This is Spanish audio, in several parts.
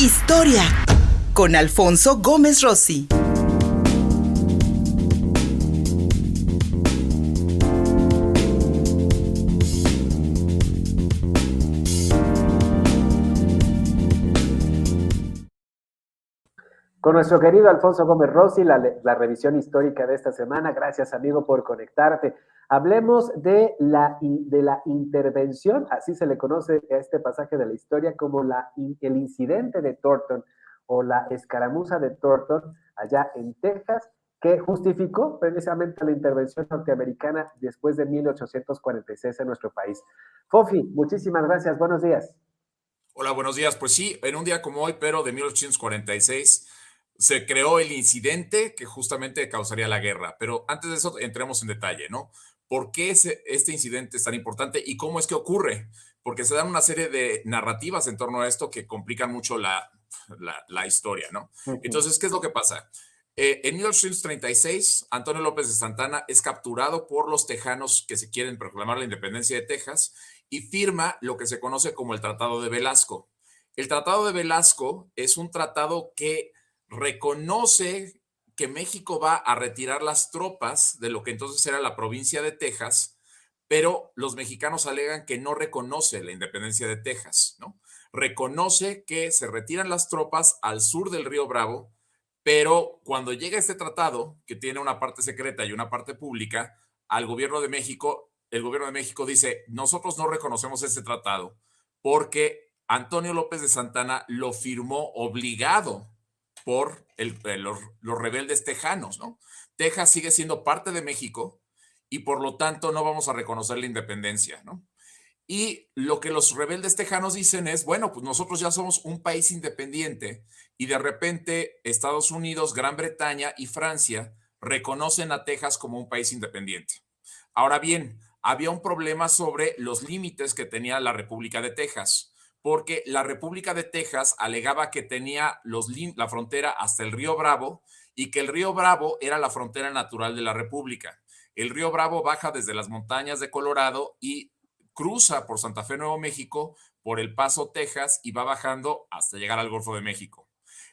Historia con Alfonso Gómez Rossi. Con nuestro querido Alfonso Gómez Rossi, la revisión histórica de esta semana. Gracias, amigo, por conectarte. Hablemos de la intervención, así se le conoce a este pasaje de la historia como el incidente de Thornton o la escaramuza de Thornton allá en Texas, que justificó precisamente la intervención norteamericana después de 1846 en nuestro país. Fofi, muchísimas gracias. Buenos días. Hola, buenos días. Pues sí, en un día como hoy, pero de 1846, se creó el incidente que justamente causaría la guerra. Pero antes de eso, entremos en detalle, ¿no? ¿Por qué este incidente es tan importante y cómo es que ocurre? Porque se dan una serie de narrativas en torno a esto que complican mucho la historia, ¿no? Entonces, ¿qué es lo que pasa? En 1836, Antonio López de Santana es capturado por los tejanos que se quieren proclamar la independencia de Texas y firma lo que se conoce como el Tratado de Velasco. El Tratado de Velasco es un tratado que reconoce que México va a retirar las tropas de lo que entonces era la provincia de Texas, pero los mexicanos alegan que no reconoce la independencia de Texas, ¿no? Reconoce que se retiran las tropas al sur del río Bravo, pero cuando llega este tratado, que tiene una parte secreta y una parte pública, al gobierno de México, el gobierno de México dice, nosotros no reconocemos este tratado porque Antonio López de Santana lo firmó obligado por los rebeldes tejanos, ¿no? Texas sigue siendo parte de México y por lo tanto no vamos a reconocer la independencia, ¿no? Y lo que los rebeldes tejanos dicen es, bueno, pues nosotros ya somos un país independiente y de repente Estados Unidos, Gran Bretaña y Francia reconocen a Texas como un país independiente. Ahora bien, había un problema sobre los límites que tenía la República de Texas, porque la República de Texas alegaba que tenía la frontera hasta el río Bravo y que el río Bravo era la frontera natural de la República. El río Bravo baja desde las montañas de Colorado y cruza por Santa Fe, Nuevo México, por El Paso, Texas, y va bajando hasta llegar al Golfo de México.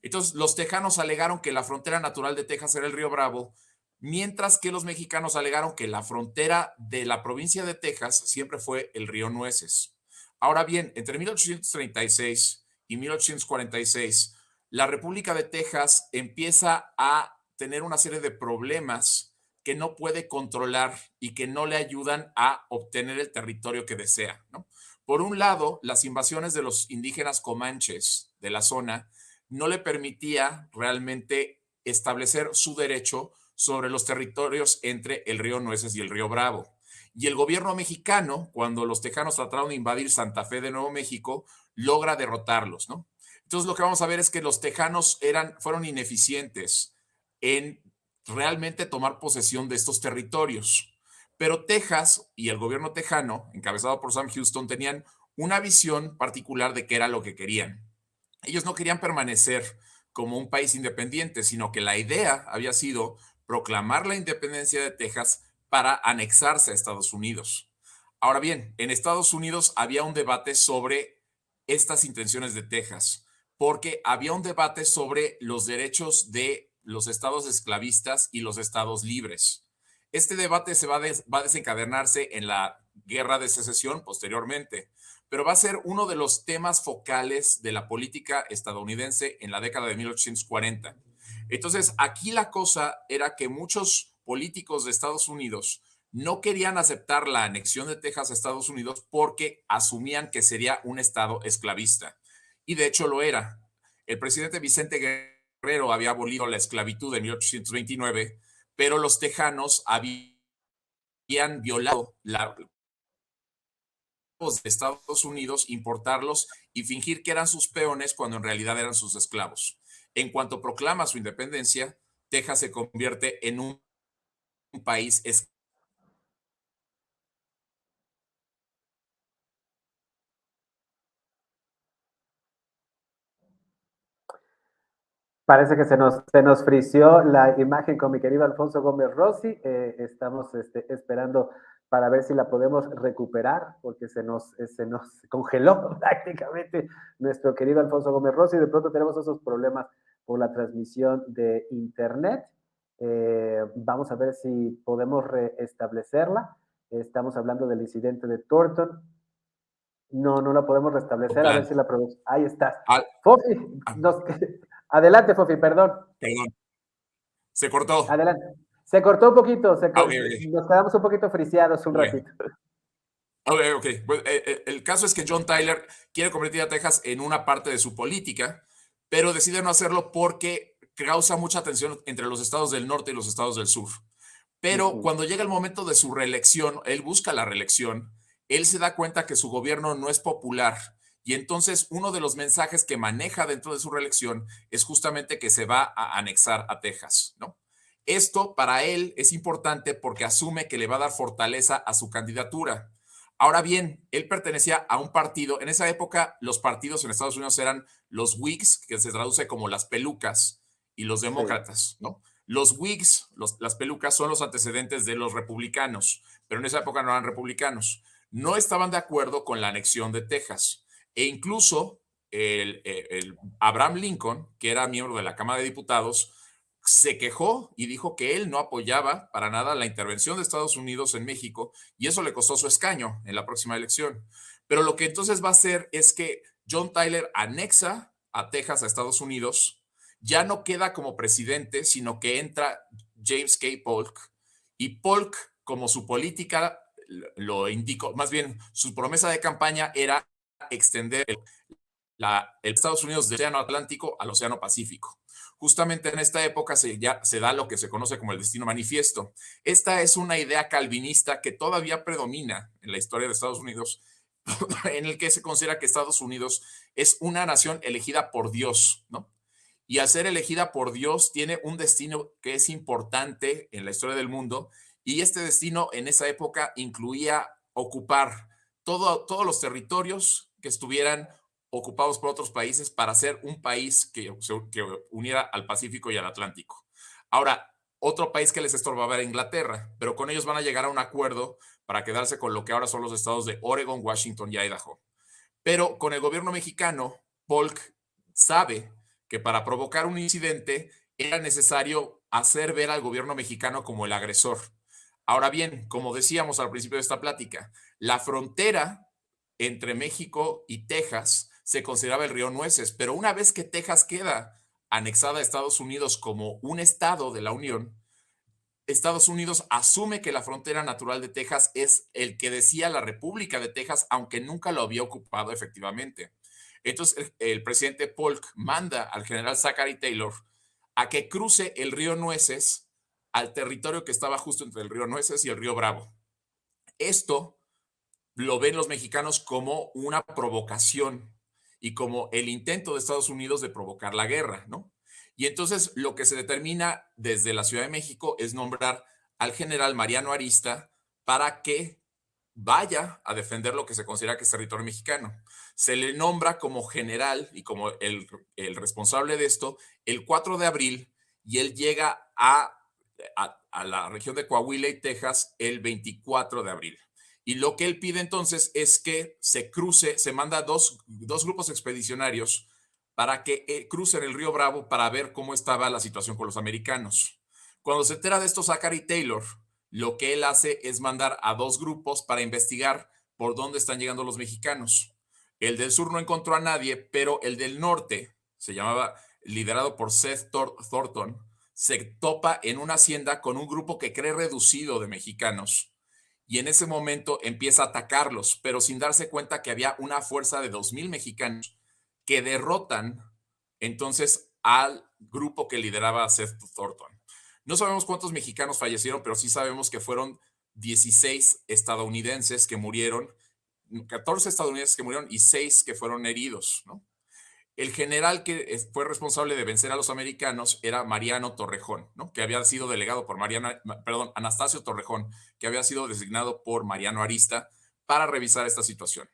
Entonces, los tejanos alegaron que la frontera natural de Texas era el río Bravo, mientras que los mexicanos alegaron que la frontera de la provincia de Texas siempre fue el río Nueces. Ahora bien, entre 1836 y 1846, la República de Texas empieza a tener una serie de problemas que no puede controlar y que no le ayudan a obtener el territorio que desea, ¿no? Por un lado, las invasiones de los indígenas comanches de la zona no le permitía realmente establecer su derecho sobre los territorios entre el río Nueces y el río Bravo. Y el gobierno mexicano, cuando los tejanos trataron de invadir Santa Fe de Nuevo México, logra derrotarlos, ¿no? Entonces lo que vamos a ver es que los tejanos fueron ineficientes en realmente tomar posesión de estos territorios. Pero Texas y el gobierno tejano, encabezado por Sam Houston, tenían una visión particular de qué era lo que querían. Ellos no querían permanecer como un país independiente, sino que la idea había sido proclamar la independencia de Texas para anexarse a Estados Unidos. Ahora bien, en Estados Unidos había un debate sobre estas intenciones de Texas, porque había un debate sobre los derechos de los estados esclavistas y los estados libres. Este debate va a desencadenarse en la guerra de secesión posteriormente, pero va a ser uno de los temas focales de la política estadounidense en la década de 1840. Entonces, aquí la cosa era que muchos políticos de Estados Unidos no querían aceptar la anexión de Texas a Estados Unidos porque asumían que sería un estado esclavista. Y de hecho lo era. El presidente Vicente Guerrero había abolido la esclavitud en 1829, pero los tejanos habían violado la de Estados Unidos, importarlos y fingir que eran sus peones cuando en realidad eran sus esclavos. En cuanto proclama su independencia, Texas se convierte en un país esclavo. Parece que se nos frició la imagen con mi querido Alfonso Gómez Rossi. Estamos esperando para ver si la podemos recuperar, porque se nos congeló prácticamente nuestro querido Alfonso Gómez Rossi. De pronto tenemos esos problemas por la transmisión de internet. Vamos a ver si podemos restablecerla. Estamos hablando del incidente de Thornton. No la podemos restablecer. A ver si la producción. Ahí estás. Fofi, adelante, Fofi, perdón. Perdón. Se cortó. Adelante. Se cortó un poquito, Okay. Nos quedamos un poquito friseados un ratito. Ok. Pues, el caso es que John Tyler quiere convertir a Texas en una parte de su política, pero decide no hacerlo porque causa mucha tensión entre los estados del norte y los estados del sur. Pero cuando llega el momento de su reelección, él busca la reelección, él se da cuenta que su gobierno no es popular y entonces uno de los mensajes que maneja dentro de su reelección es justamente que se va a anexar a Texas, ¿no? Esto para él es importante porque asume que le va a dar fortaleza a su candidatura. Ahora bien, él pertenecía a un partido, en esa época los partidos en Estados Unidos eran los Whigs, que se traduce como las pelucas, y los demócratas, ¿no? Los Whigs, las pelucas, son los antecedentes de los republicanos, pero en esa época no eran republicanos. No estaban de acuerdo con la anexión de Texas. E incluso el Abraham Lincoln, que era miembro de la Cámara de Diputados, se quejó y dijo que él no apoyaba para nada la intervención de Estados Unidos en México y eso le costó su escaño en la próxima elección. Pero lo que entonces va a hacer es que John Tyler anexa a Texas a Estados Unidos, ya no queda como presidente, sino que entra James K. Polk y Polk, como su política lo indicó, más bien su promesa de campaña era extender el Estados Unidos del Océano Atlántico al Océano Pacífico. Justamente en esta época se da lo que se conoce como el Destino Manifiesto. Esta es una idea calvinista que todavía predomina en la historia de Estados Unidos, en el que se considera que Estados Unidos es una nación elegida por Dios, ¿no? Y al ser elegida por Dios tiene un destino que es importante en la historia del mundo, y este destino en esa época incluía ocupar todos los territorios que estuvieran ocupados por otros países para ser un país que uniera al Pacífico y al Atlántico. Ahora, otro país que les estorbaba era Inglaterra, pero con ellos van a llegar a un acuerdo para quedarse con lo que ahora son los estados de Oregon, Washington y Idaho. Pero con el gobierno mexicano, Polk sabe que para provocar un incidente era necesario hacer ver al gobierno mexicano como el agresor. Ahora bien, como decíamos al principio de esta plática, la frontera entre México y Texas se consideraba el río Nueces, pero una vez que Texas queda anexada a Estados Unidos como un estado de la Unión, Estados Unidos asume que la frontera natural de Texas es el que decía la República de Texas, aunque nunca lo había ocupado efectivamente. Entonces, el presidente Polk manda al general Zachary Taylor a que cruce el río Nueces al territorio que estaba justo entre el río Nueces y el río Bravo. Esto lo ven los mexicanos como una provocación y como el intento de Estados Unidos de provocar la guerra, ¿no? Y entonces lo que se determina desde la Ciudad de México es nombrar al general Mariano Arista para que vaya a defender lo que se considera que es territorio mexicano. Se le nombra como general y como el responsable de esto el 4 de abril y él llega a la región de Coahuila y Texas el 24 de abril. Y lo que él pide entonces es que se manda dos grupos expedicionarios para que crucen el río Bravo para ver cómo estaba la situación con los americanos. Cuando se entera de esto Zachary Taylor, lo que él hace es mandar a dos grupos para investigar por dónde están llegando los mexicanos. El del sur no encontró a nadie, pero el del norte, se llamaba, liderado por Seth Thornton, se topa en una hacienda con un grupo que cree reducido de mexicanos. Y en ese momento empieza a atacarlos, pero sin darse cuenta que había una fuerza de 2,000 mexicanos que derrotan entonces al grupo que lideraba Seth Thornton. No sabemos cuántos mexicanos fallecieron, pero sí sabemos que fueron 16 estadounidenses que murieron, 14 estadounidenses que murieron y 6 que fueron heridos, ¿no? El general que fue responsable de vencer a los americanos era Mariano Torrejón, ¿no? Que había sido delegado por Anastasio Torrejón, que había sido designado por Mariano Arista para revisar esta situación.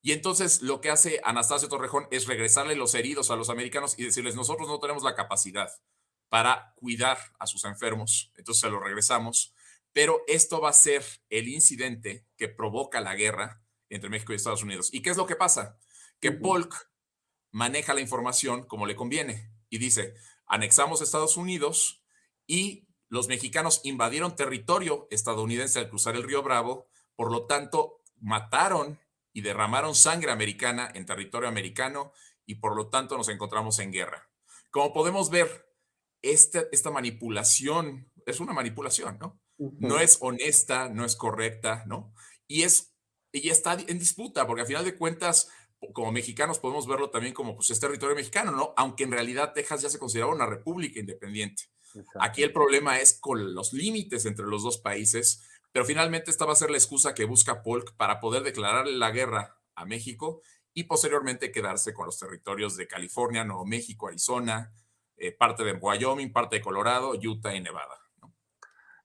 Y entonces lo que hace Anastasio Torrejón es regresarle los heridos a los americanos y decirles, nosotros no tenemos la capacidad para cuidar a sus enfermos, entonces se los regresamos, pero esto va a ser el incidente que provoca la guerra entre México y Estados Unidos. ¿Y qué es lo que pasa? Que Polk maneja la información como le conviene y dice, anexamos Estados Unidos y los mexicanos invadieron territorio estadounidense al cruzar el río Bravo, por lo tanto mataron y derramaron sangre americana en territorio americano y por lo tanto nos encontramos en guerra. Como podemos ver, esta manipulación es una manipulación, ¿no? No es honesta, no es correcta, ¿no? Y está en disputa, porque al final de cuentas, como mexicanos podemos verlo también como pues, es territorio mexicano, ¿no? Aunque en realidad Texas ya se consideraba una república independiente. Aquí el problema es con los límites entre los dos países, pero finalmente esta va a ser la excusa que busca Polk para poder declararle la guerra a México y posteriormente quedarse con los territorios de California, Nuevo México, Arizona, parte de Wyoming, parte de Colorado, Utah y Nevada.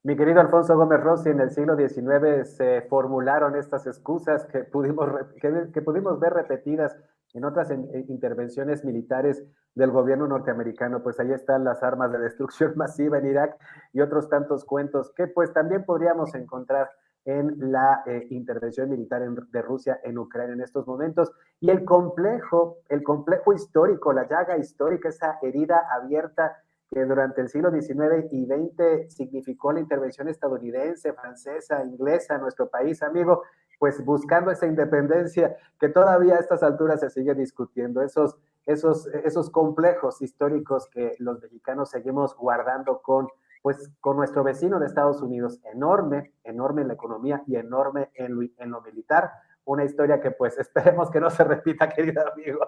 Mi querido Alfonso Gómez Rossi, en el siglo XIX se formularon estas excusas que pudimos ver repetidas en otras intervenciones militares del gobierno norteamericano. Pues ahí están las armas de destrucción masiva en Irak y otros tantos cuentos que pues también podríamos encontrar en la intervención militar de Rusia en Ucrania en estos momentos. Y el complejo histórico, la llaga histórica, esa herida abierta que durante el siglo XIX y XX significó la intervención estadounidense, francesa, inglesa en nuestro país, amigo, pues buscando esa independencia que todavía a estas alturas se sigue discutiendo, esos complejos históricos que los mexicanos seguimos guardando con nuestro vecino de Estados Unidos, enorme en la economía y enorme en lo militar. Una historia que pues esperemos que no se repita, querido amigo.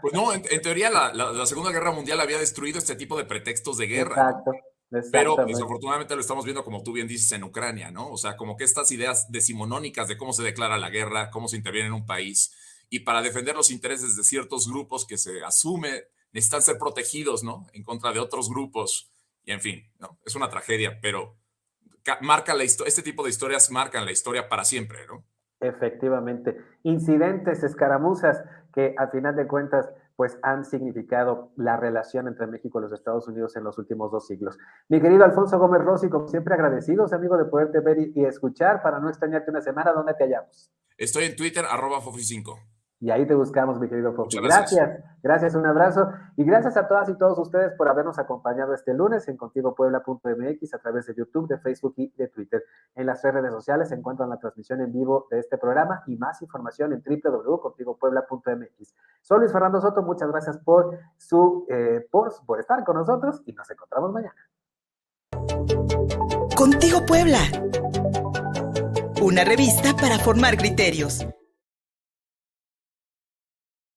Pues no, en teoría la Segunda Guerra Mundial había destruido este tipo de pretextos de guerra. Exacto. ¿No? Pero desafortunadamente lo estamos viendo, como tú bien dices, en Ucrania, ¿no? O sea, como que estas ideas decimonónicas de cómo se declara la guerra, cómo se interviene en un país, y para defender los intereses de ciertos grupos que se asume necesitan ser protegidos, ¿no? En contra de otros grupos, y en fin, ¿no? Es una tragedia, pero este tipo de historias marcan la historia para siempre, ¿no? Efectivamente. Incidentes, escaramuzas, que al final de cuentas, pues han significado la relación entre México y los Estados Unidos en los últimos 2 siglos. Mi querido Alfonso Gómez Rossi, como siempre agradecidos, amigo, de poderte ver y escuchar para no extrañarte una semana. ¿Dónde te hallamos? Estoy en Twitter, @Fofi5. Y ahí te buscamos, mi querido Fofi. Gracias. Gracias, un abrazo. Y gracias a todas y todos ustedes por habernos acompañado este lunes en contigopuebla.mx a través de YouTube, de Facebook y de Twitter. En las redes sociales se encuentran la transmisión en vivo de este programa y más información en www.contigopuebla.mx. Soy Luis Fernando Soto, muchas gracias por estar con nosotros y nos encontramos mañana. Contigo Puebla. Una revista para formar criterios.